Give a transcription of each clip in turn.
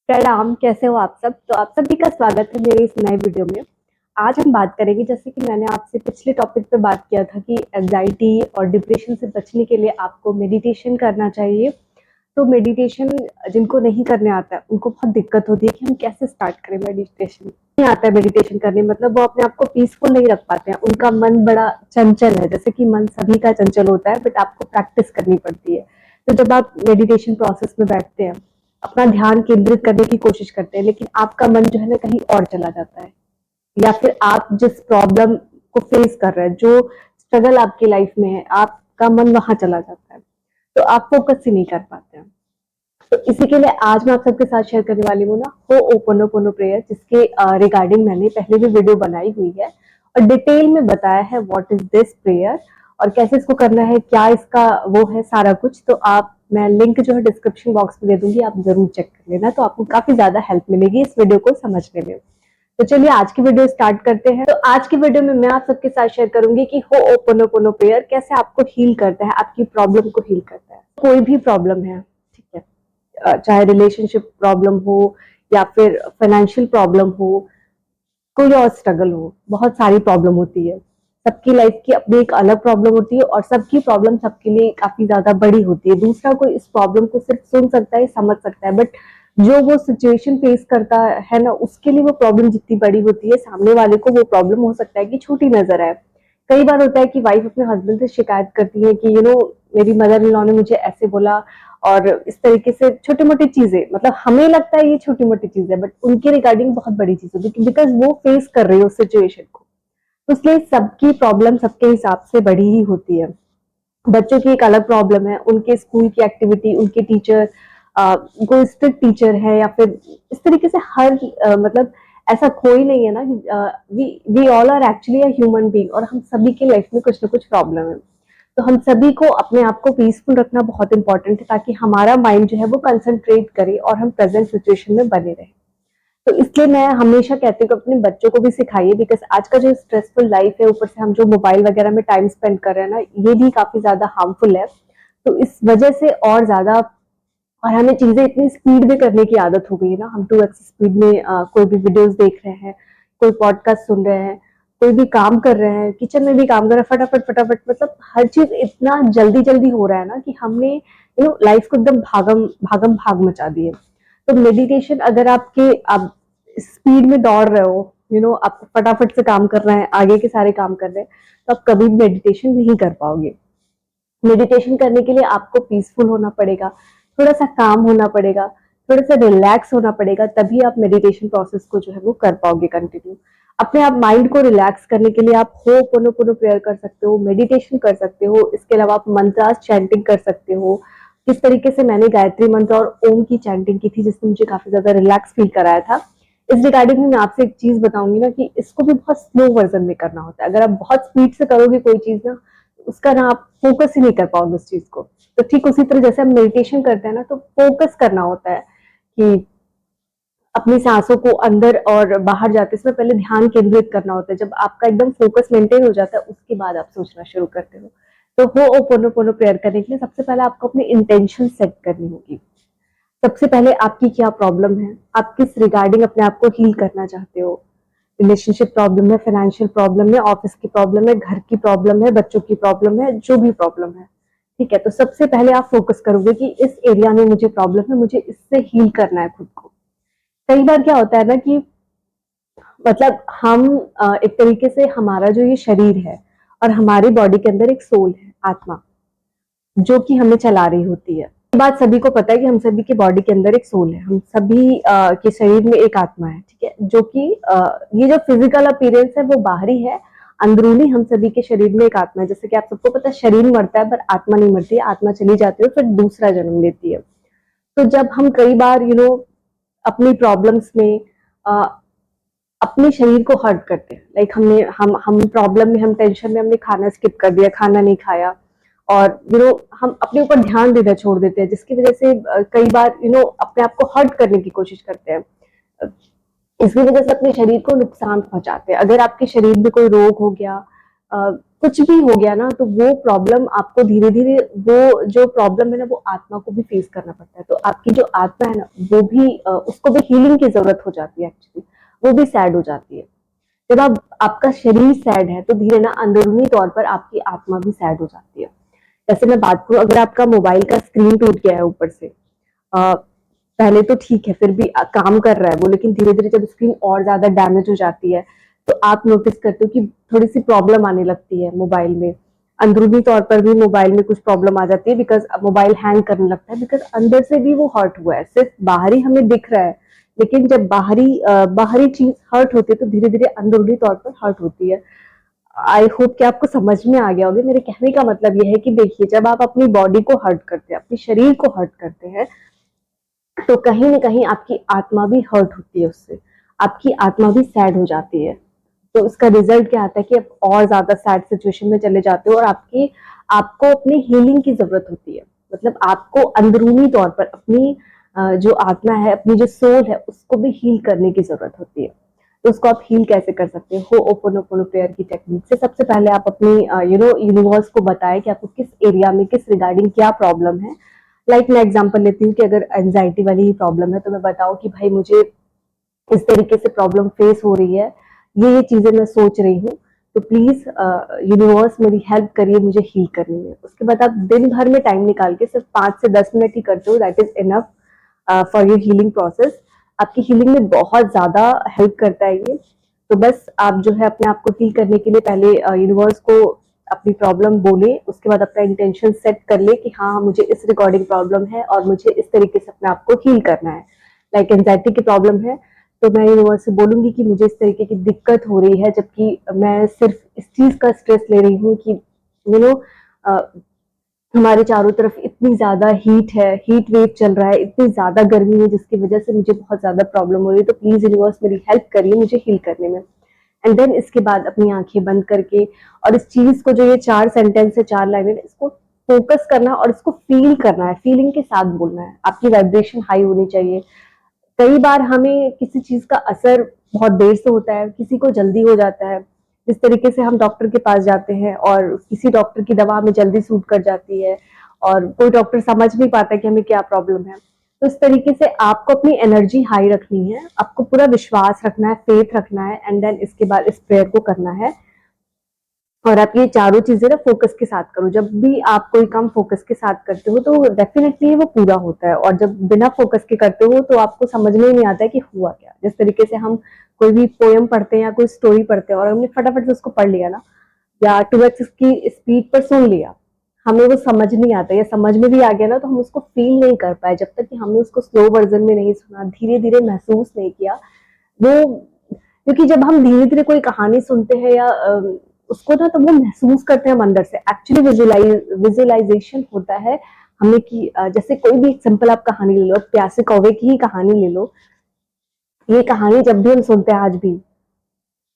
प्रणाम, कैसे हो आप सब? तो आप सभी का स्वागत है मेरे इस नए वीडियो में। आज हम बात करेंगे, जैसे कि मैंने आपसे पिछले टॉपिक पे बात किया था कि एंजाइटी और डिप्रेशन से बचने के लिए आपको मेडिटेशन करना चाहिए। तो मेडिटेशन जिनको नहीं करने आता है उनको बहुत दिक्कत होती है कि हम कैसे स्टार्ट करें मेडिटेशन। नहीं आता है मेडिटेशन करने, मतलब वो अपने आप को पीसफुल नहीं रख पाते हैं, उनका मन बड़ा चंचल है। जैसे कि मन सभी का चंचल होता है, बट आपको प्रैक्टिस करनी पड़ती है। तो जब आप मेडिटेशन प्रोसेस में बैठते हैं, अपना ध्यान केंद्रित करने की कोशिश करते हैं, लेकिन आपका मन जो है ना कहीं और चला जाता है, या फिर आप जिस प्रॉब्लम को फेस कर रहे हैं, जो स्ट्रगल आपकी लाइफ में है, आपका मन वहां चला जाता है, तो आप फोकस ही नहीं कर पाते हैं। तो इसी के लिए आज मैं आप सबके साथ शेयर करने वाली हूँ ना हो ओपोनोपोनो प्रेयर, जिसके रिगार्डिंग मैंने पहले भी वीडियो बनाई हुई है और डिटेल में बताया है व्हाट इज दिस प्रेयर और कैसे इसको करना है, क्या इसका वो है सारा कुछ। तो आप, मैं लिंक जो है डिस्क्रिप्शन बॉक्स में दे दूंगी, आप जरूर चेक कर लेना, तो आपको काफी ज्यादा हेल्प मिलेगी इस वीडियो को समझने में। तो चलिए आज की वीडियो स्टार्ट करते हैं। तो आज की वीडियो में मैं आप सबके साथ शेयर करूंगी कि हो ओपोनोपोनो प्रेयर कैसे आपको हील करता है, आपकी प्रॉब्लम को हील करता है। कोई भी प्रॉब्लम है, ठीक है, चाहे रिलेशनशिप प्रॉब्लम हो या फिर फाइनेंशियल प्रॉब्लम हो, कोई और स्ट्रगल हो, बहुत सारी प्रॉब्लम होती है। सबकी लाइफ की अपनी एक अलग प्रॉब्लम होती है और सबकी प्रॉब्लम सबके लिए काफी ज्यादा बड़ी होती है। दूसरा कोई इस प्रॉब्लम को सिर्फ सुन सकता है, समझ सकता है, बट जो वो सिचुएशन फेस करता है ना, उसके लिए वो प्रॉब्लम जितनी बड़ी होती है, सामने वाले को वो प्रॉब्लम हो सकता है कि छोटी नजर आए। कई बार होता है कि वाइफ अपने हस्बैंड से शिकायत करती है कि मेरी मदर इन लॉ ने मुझे ऐसे बोला, और इस तरीके से छोटी मोटी चीजें, मतलब हमें लगता है ये छोटी मोटी चीज है, बट उनके रिगार्डिंग बहुत बड़ी चीज होती है, बिकॉज वो फेस कर रही है उस सिचुएशन को। तो इसलिए सबकी प्रॉब्लम सबके हिसाब से बड़ी ही होती है। बच्चों की एक अलग प्रॉब्लम है, उनके स्कूल की एक्टिविटी, उनके टीचर, कोई स्ट्रिक्ट टीचर है, या फिर इस तरीके से हर मतलब ऐसा कोई नहीं है ना कि we all are actually a human being, और हम सभी के लाइफ में कुछ ना कुछ प्रॉब्लम है। तो हम सभी को अपने आप को पीसफुल रखना बहुत इंपॉर्टेंट है, ताकि हमारा माइंड जो है वो कंसंट्रेट करे और हम प्रेजेंट सिचुएशन में बने रहे। तो इसलिए मैं हमेशा कहती हूँ कि अपने बच्चों को भी सिखाइए, बिकॉज आज का जो स्ट्रेसफुल लाइफ है, ऊपर से हम जो मोबाइल वगैरह में टाइम स्पेंड कर रहे हैं ना, ये भी काफी ज्यादा हार्मफुल है। तो इस वजह से और ज्यादा, और हमें चीजें इतनी स्पीड में करने की आदत हो गई है ना, हम 2x स्पीड में कोई भी वीडियोस देख रहे हैं, कोई पॉडकास्ट सुन रहे हैं, कोई भी काम कर रहे हैं, किचन में भी काम कर रहे हैं, फटाफट फटाफट, मतलब हर चीज इतना जल्दी जल्दी हो रहा है ना कि हमने लाइफ को एकदम भागम भागम भाग मचा दी है। तो मेडिटेशन, अगर आप स्पीड में दौड़ रहे हो, आप फटाफट से काम कर रहे हैं, आगे के सारे काम कर रहे हैं, तो आप कभी मेडिटेशन नहीं कर पाओगे। मेडिटेशन करने के लिए आपको पीसफुल होना पड़ेगा, थोड़ा सा काम होना पड़ेगा, थोड़ा सा रिलैक्स होना पड़ेगा, तभी आप मेडिटेशन प्रोसेस को जो है वो कर पाओगे कंटिन्यू। अपने आप माइंड को रिलैक्स करने के लिए आप हो पोनो पोनो प्रेयर कर सकते हो, मेडिटेशन कर सकते हो, इसके अलावा आप मंत्रास चैंटिंग कर सकते हो। किस तरीके से मैंने गायत्री मंत्र और ओम की चैंटिंग की थी, जिसने मुझे काफी ज्यादा रिलैक्स फील कराया था। इस रिगार्डिंग में मैं आपसे एक चीज बताऊंगी ना, कि इसको भी बहुत स्लो वर्जन में करना होता है। अगर आप बहुत स्पीड से करोगे कोई चीज ना, उसका ना आप फोकस ही नहीं कर पाओगे उस चीज को। तो ठीक उसी तरह जैसे हम मेडिटेशन करते हैं ना, तो फोकस करना होता है कि अपनी सांसों को अंदर और बाहर जाते समय पहले ध्यान केंद्रित करना होता है। जब आपका एकदम फोकस मेंटेन हो जाता है, उसके बाद आप सोचना शुरू करते हो। तो हो ओपोनोपोनो प्रेयर करने के लिए सबसे पहले आपको अपनी इंटेंशन सेट करनी होगी। सबसे पहले आपकी क्या प्रॉब्लम है, आप किस रिगार्डिंग अपने आप को हील करना चाहते हो। रिलेशनशिप प्रॉब्लम है, फाइनेंशियल प्रॉब्लम है, ऑफिस की प्रॉब्लम है, घर की प्रॉब्लम है, बच्चों की प्रॉब्लम है, जो भी प्रॉब्लम है, ठीक है। तो सबसे पहले आप फोकस करोगे कि इस एरिया में मुझे प्रॉब्लम है, मुझे इससे हील करना है खुद को। कई बार क्या होता है ना कि मतलब हम एक तरीके से, हमारा जो ये शरीर है और हमारी बॉडी के अंदर एक सोल है, आत्मा, जो कि हमें चला रही होती है। ये बात सभी को पता है कि हम सभी के बॉडी के अंदर एक सोल है, हम सभी के शरीर में एक आत्मा है, ठीक है, जो कि ये जो फिजिकल अपीयरेंस है वो बाहरी है, अंदरूनी हम सभी के शरीर में एक आत्मा है। जैसे कि आप सबको पता है, शरीर मरता है पर आत्मा नहीं मरती है, आत्मा चली जाती है फिर दूसरा जन्म लेती है। तो जब हम कई बार अपनी प्रॉब्लम्स में अपने शरीर को हर्ट करते हैं, लाइक हम प्रॉब्लम में, हम टेंशन में, हमने खाना स्किप कर दिया, खाना नहीं खाया, और हम अपने ऊपर ध्यान देना छोड़ देते हैं, जिसकी वजह से कई बार अपने आप को हर्ट करने की कोशिश करते हैं। इसकी वजह से अपने शरीर को नुकसान पहुंचाते हैं। अगर आपके शरीर में कोई रोग हो गया, कुछ भी हो गया ना, तो वो प्रॉब्लम आपको धीरे धीरे, वो जो प्रॉब्लम है ना, वो आत्मा को भी फेस करना पड़ता है। तो आपकी जो आत्मा है ना, वो भी उसको भी हीलिंग की जरूरत हो जाती है एक्चुअली, वो भी सैड हो जाती है। जब आप, आपका शरीर सैड है तो धीरे ना अंदरूनी तौर पर आपकी आत्मा भी सैड हो जाती है। जैसे मैं बात करूं, अगर आपका मोबाइल का स्क्रीन टूट गया है ऊपर से, पहले तो ठीक है, फिर भी काम कर रहा है वो, लेकिन धीरे धीरे जब स्क्रीन और ज्यादा डैमेज हो जाती है, तो आप नोटिस करते हो कि थोड़ी सी प्रॉब्लम आने लगती है मोबाइल में। अंदरूनी तौर पर भी मोबाइल में कुछ प्रॉब्लम आ जाती है, बिकॉज मोबाइल हैंग करने लगता है, बिकॉज अंदर से भी वो हर्ट हुआ है। सिर्फ बाहरी हमें दिख रहा है, लेकिन जब बाहरी चीज हर्ट होती है तो धीरे धीरे अंदरूनी तौर पर हर्ट होती है। आई होप कि आपको समझ में आ गया होगा। मेरे कहने का मतलब यह है कि देखिए, जब आप अपनी बॉडी को हर्ट करते हैं, अपने शरीर को हर्ट करते हैं, तो कहीं ना कहीं आपकी आत्मा भी हर्ट होती है उससे, आपकी आत्मा भी सैड हो जाती है। तो इसका रिजल्ट क्या आता है कि आप और ज्यादा सैड सिचुएशन में चले जाते हो, और आपको अपनी हीलिंग की जरूरत होती है। मतलब आपको अंदरूनी तौर पर अपनी जो आत्मा है, अपनी जो सोल है, उसको भी हील करने की जरूरत होती है। तो उसको आप हील कैसे कर सकते हो? ओपन प्रेयर की टेक्निक से सबसे पहले आप अपनी यूनिवर्स को बताएं कि आपको किस एरिया में, किस रिगार्डिंग क्या प्रॉब्लम है। लाइक मैं एग्जांपल लेती हूँ कि अगर एंजाइटी वाली ही प्रॉब्लम है, तो मैं बताऊँ कि भाई मुझे इस तरीके से प्रॉब्लम फेस हो रही है, ये चीजें मैं सोच रही हूँ, तो प्लीज यूनिवर्स मेरी हेल्प करिए मुझे हील करने में। उसके बाद आप दिन भर में टाइम निकाल के सिर्फ 5 से 10 मिनट ही करते हो, that is enough for your healing process. आपकी हीलिंग में बहुत ज्यादा हेल्प करता है ये। तो बस आप जो है अपने आप को हील करने के लिए पहले यूनिवर्स को अपनी प्रॉब्लम बोले, उसके बाद अपना इंटेंशन सेट कर ले कि हाँ मुझे इस रिकॉर्डिंग प्रॉब्लम है और मुझे इस तरीके से अपने आप को हील करना है। लाइक एंजाइटी की प्रॉब्लम है, तो मैं यूनिवर्स से बोलूंगी कि मुझे इस तरीके की दिक्कत हो रही है, जबकि मैं सिर्फ इस चीज का स्ट्रेस ले रही हूँ कि यू नो हमारे चारों तरफ इतनी ज्यादा हीट है, हीट वेव चल रहा है, इतनी ज्यादा गर्मी है, जिसकी वजह से मुझे बहुत ज्यादा प्रॉब्लम हो रही है। तो प्लीज यूनिवर्स मेरी हेल्प करिए मुझे हील करने में। एंड देन इसके बाद अपनी आंखें बंद करके, और इस चीज को, जो ये 4 सेंटेंस है, 4 लाइनें, इसको फोकस करना और इसको फील करना है, फीलिंग के साथ बोलना है। आपकी वाइब्रेशन हाई होनी चाहिए। कई बार हमें किसी चीज का असर बहुत देर से होता है, किसी को जल्दी हो जाता है। जिस तरीके से हम डॉक्टर के पास जाते हैं और किसी डॉक्टर की दवा हमें जल्दी सूट कर जाती है, और कोई डॉक्टर समझ नहीं पाता कि हमें क्या प्रॉब्लम है। तो इस तरीके से आपको अपनी एनर्जी हाई रखनी है, आपको पूरा विश्वास रखना है, फेथ रखना है, एंड देन इसके बाद इस प्रेयर को करना है। और आप ये चारों चीजें ना फोकस के साथ करो। जब भी आप कोई काम फोकस के साथ करते हो तो डेफिनेटली वो पूरा होता है, और जब बिना फोकस के करते हो तो आपको समझ में ही नहीं आता है कि हुआ क्या। जिस तरीके से हम कोई भी पोयम पढ़ते हैं या कोई स्टोरी पढ़ते हैं और हमने फटाफट से उसको पढ़ लिया ना, या 2x की स्पीड पर सुन लिया, हमें वो समझ नहीं आता, या समझ में भी आ गया ना तो हम उसको फील नहीं कर पाए जब तक कि हमने उसको स्लो वर्जन में नहीं सुना, धीरे धीरे महसूस नहीं किया वो। क्योंकि जब हम धीरे धीरे कोई कहानी सुनते हैं या उसको ना, तो वो महसूस करते हैं हम अंदर से। एक्चुअली विजुअलाइजेशन होता है हमें कि जैसे कोई भी सिंपल आप कहानी ले लो, प्यासे कौवे की ही कहानी ले लो। ये कहानी जब भी हम सुनते हैं आज भी,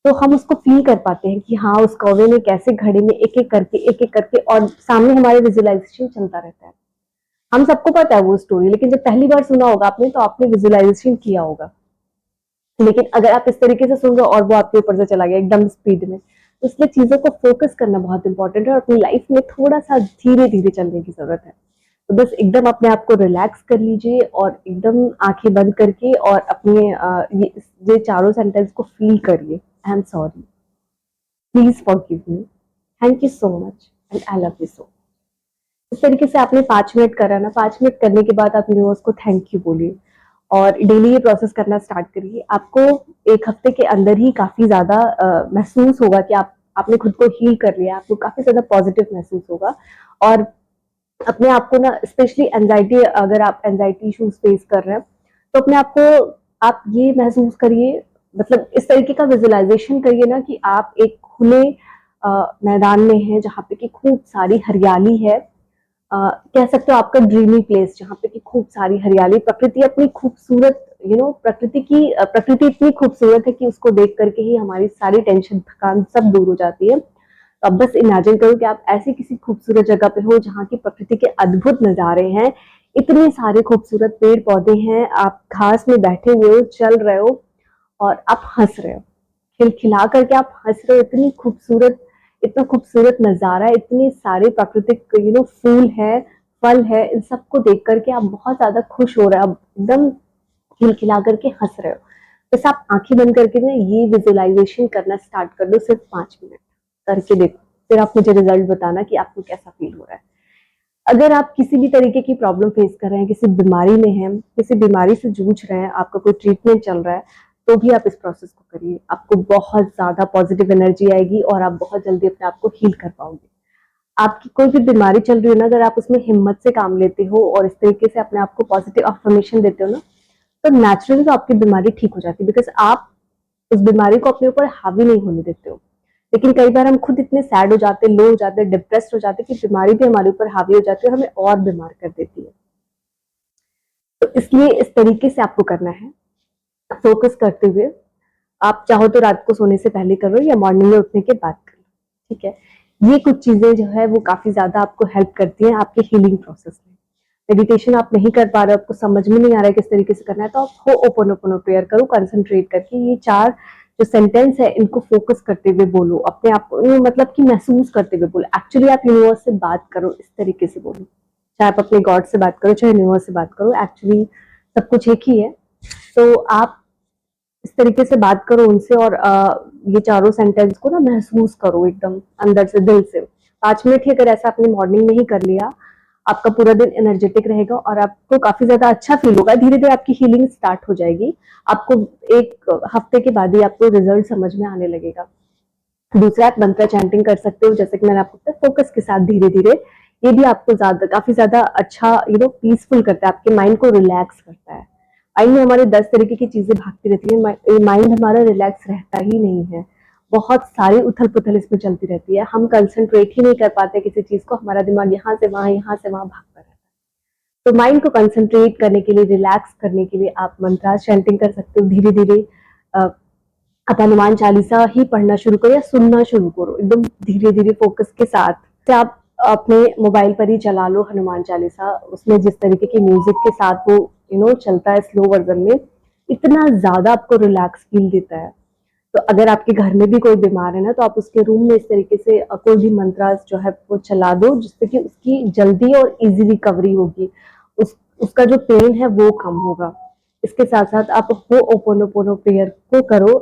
तो हम उसको फील कर पाते हैं कि हाँ उस कौवे ने कैसे घड़े में एक एक करके, और सामने हमारे विजुअलाइजेशन चलता रहता है। हम सबको पता है वो स्टोरी, लेकिन जब पहली बार सुना होगा आपने, तो आपने विजुअलाइजेशन किया होगा। लेकिन अगर आप इस तरीके से सुन रहे हो और वो आपके ऊपर से चला गया एकदम स्पीड में, तो इसलिए चीजों को फोकस करना बहुत इंपॉर्टेंट है, और अपनी लाइफ में थोड़ा सा धीरे धीरे चलने की जरूरत है। तो बस एकदम अपने आप को रिलैक्स कर लीजिए, और एकदम आंखें बंद करके, और अपने ये चारों सेंटेंस को फील करिए। I am sorry, please forgive me, thank you so much, and I love you so. इस तरीके से आपने 5 मिनट करा ना, 5 मिनट करने के बाद आप यूनिवर्स को थैंक यू बोलिए, और डेली ये प्रोसेस करना स्टार्ट करिए। आपको 1 हफ्ते के अंदर ही काफी ज्यादा महसूस होगा कि आपने खुद को हील कर लिया, आपको काफी ज्यादा पॉजिटिव महसूस होगा। और अपने आप को ना, स्पेशली एंजाइटी, अगर आप एंजाइटी इश्यूज फेस कर रहे हैं, तो अपने आप को आप ये महसूस करिए, मतलब इस तरीके का विजुअलाइजेशन करिए ना कि आप एक खुले मैदान में हैं, जहाँ पे कि खूब सारी हरियाली है। कह सकते हो आपका ड्रीमी प्लेस, जहाँ पे कि खूब सारी हरियाली, प्रकृति अपनी खूबसूरत, प्रकृति इतनी खूबसूरत है कि उसको देख करके ही हमारी सारी टेंशन, थकान सब दूर हो जाती है। तो अब बस इमेजिन करो कि आप ऐसी किसी खूबसूरत जगह पे हो, जहाँ की प्रकृति के अद्भुत नजारे हैं, इतने सारे खूबसूरत पेड़ पौधे हैं, आप घास में बैठे हुए हो, चल रहे हो, और आप हंस रहे हो, खिलखिला करके आप हंस रहे हो, इतनी खूबसूरत इतना खूबसूरत नज़ारा है, इतने सारे प्राकृतिक फूल है, फल है, इन सबको देख करके आप बहुत ज़्यादा खुश हो रहे हो, आप एकदम खिलखिला करके हँस रहे हो। बस आप आँखें बंद करके ना ये विजुअलाइज़ेशन करना स्टार्ट कर दो, सिर्फ 5 मिनट करके देखो। फिर आप मुझे रिज़ल्ट बताना कि आपको कैसा फ़ील हो रहा है। अगर आप किसी भी तरीके की प्रॉब्लम फेस कर रहे हैं, किसी बीमारी में हैं, किसी बीमारी से जूझ रहे हैं, आपका कोई ट्रीटमेंट चल रहा है, तो भी आप इस प्रोसेस को करिए। आपको बहुत ज़्यादा पॉजिटिव एनर्जी आएगी और आप बहुत जल्दी अपने आप को हील कर पाओगे। आपकी कोई भी बीमारी चल रही है ना, अगर आप उसमें हिम्मत से काम लेते हो और इस तरीके से अपने आप को पॉजिटिव अफर्मेशन देते हो ना, तो नेचुरली तो आपकी बीमारी ठीक हो जाती है, बिकॉज़ आप उस बीमारी को अपने ऊपर हावी नहीं होने देते हो। लेकिन कई बार हम खुद इतने सैड हो जाते हैं, लो हो जाते हैं, डिप्रेस्ड हो जाते हैं कि बीमारी भी हमारे ऊपर हावी हो जाती है और हमें और बीमार कर देती है। तो इसलिए इस तरीके से आपको करना है, फोकस करते हुए। आप चाहो तो रात को सोने से पहले करो या मॉर्निंग में उठने के बाद करो, ठीक है। ये कुछ चीजें जो है वो काफी ज्यादा आपको हेल्प करती हैं आपके हीलिंग प्रोसेस में। मेडिटेशन आप नहीं कर पा रहे हो, आपको समझ में नहीं आ रहा है किस तरीके से करना है, तो आप हो ओपन प्रेयर करो, कंसंट्रेट करके ये 4 जो सेंटेंस है इनको फोकस करते हुए बोलो, अपने आप को मतलब कि महसूस करते हुए बोलो। एक्चुअली आप यूनिवर्स से बात करो, इस तरीके से बोलो। चाहे आप अपने गॉड से बात करो, चाहे यूनिवर्स से बात करो, एक्चुअली सब कुछ एक ही है। तो आप इस तरीके से बात करो उनसे और ये चारों सेंटेंस को ना महसूस करो एकदम अंदर से, दिल से। 5 मिनट ही अगर ऐसा अपनी मॉर्निंग में ही कर लिया, आपका पूरा दिन एनर्जेटिक रहेगा और आपको काफी ज्यादा अच्छा फील होगा। धीरे धीरे आपकी हीलिंग स्टार्ट हो जाएगी। आपको 1 हफ्ते के बाद ही आपको रिजल्ट समझ में आने लगेगा। दूसरा, आप मंत्र चैंटिंग कर सकते हो, जैसे कि मैंने आपको बताया, फोकस के साथ धीरे धीरे। ये भी आपको काफी ज्यादा अच्छा पीसफुल करता है, आपके माइंड को रिलैक्स करता है। माइंड में हमारे 10 तरीके की चीजें भागती रहती है, माइंड हमारा रिलैक्स रहता ही नहीं है। बहुत सारी उथल पुथल इसमें चलती रहती है, हम कंसंट्रेट ही नहीं कर पाते किसी चीज को, हमारा दिमाग यहाँ से वहां भागता रहता है। तो माइंड को कंसंट्रेट करने के लिए, रिलैक्स करने के लिए आप मंत्र चैंटिंग कर सकते हो धीरे धीरे। आप हनुमान चालीसा ही पढ़ना शुरू करो या सुनना शुरू करो एकदम धीरे धीरे फोकस के साथ। तो आप अपने मोबाइल पर ही चला लो हनुमान चालीसा, उसमें जिस तरीके की म्यूजिक के साथ वो चलता है स्लो वर्जन में, इतना ज्यादा आपको रिलैक्स फील देता है। तो अगर आपके घर में भी कोई बीमार है ना, तो आप उसके रूम में इस तरीके से कोई भी मंत्र जो है वो चला दो, जिससे कि उसकी जल्दी और इजी रिकवरी होगी, उसका जो पेन है वो कम होगा। इसके साथ साथ आप हो ओपोनोपोनो प्रेयर को करो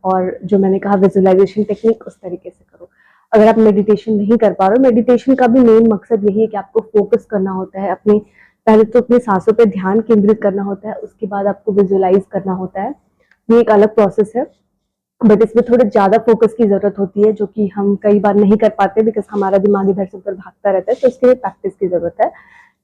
और जो मैंने कहा विजुअलाइजेशन टेक्निक, उस तरीके से करो। अगर आप मेडिटेशन नहीं कर पा रहे हो, मेडिटेशन का भी मेन मकसद यही है कि आपको फोकस करना होता है, अपनी पहले तो अपनी सांसों पे ध्यान केंद्रित करना होता है, उसके बाद आपको विजुअलाइज करना होता है। ये एक अलग प्रोसेस है, बट इसमें थोड़े ज्यादा फोकस की जरूरत होती है, जो कि हम कई बार नहीं कर पाते बिकॉज हमारा दिमाग इधर से उधर भागता रहता है, तो इसके लिए प्रैक्टिस की जरूरत है।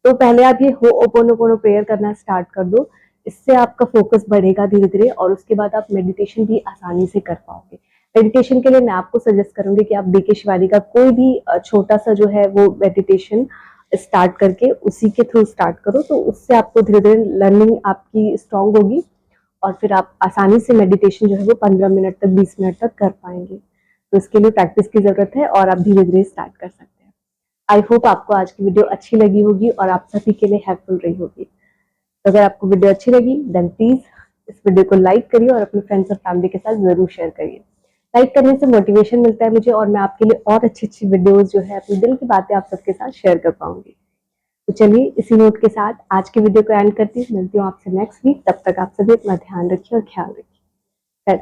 तो पहले आप ये हो ओपोनोपोनो प्रेयर करना स्टार्ट कर दो, इससे आपका फोकस बढ़ेगा धीरे धीरे और उसके बाद आप मेडिटेशन भी आसानी से कर पाओगे। मेडिटेशन के लिए मैं आपको सजेस्ट करूंगी कि आप बीके शिवानी का कोई भी छोटा सा जो है वो मेडिटेशन स्टार्ट करके उसी के थ्रू स्टार्ट करो, तो उससे आपको धीरे धीरे लर्निंग आपकी स्ट्रांग होगी और फिर आप आसानी से मेडिटेशन जो है वो 15 मिनट तक, 20 मिनट तक कर पाएंगे। तो इसके लिए प्रैक्टिस की जरूरत है और आप धीरे धीरे स्टार्ट कर सकते हैं। आई होप आपको आज की वीडियो अच्छी लगी होगी और आप सभी के लिए हेल्पफुल रही होगी। तो अगर आपको वीडियो अच्छी लगी देन प्लीज इस वीडियो को लाइक करिए और अपने फ्रेंड्स और फैमिली के साथ जरूर शेयर करिए। लाइक करने से मोटिवेशन मिलता है मुझे और मैं आपके लिए और अच्छी अच्छी वीडियोस जो है अपने दिल की बातें आप सबके साथ शेयर कर पाऊंगी। तो चलिए इसी नोट के साथ आज की वीडियो को एंड करती हूँ। मिलती हूँ आपसे नेक्स्ट वीक, तब तक आप सभी अपना ध्यान रखिए और ख्याल रखिए।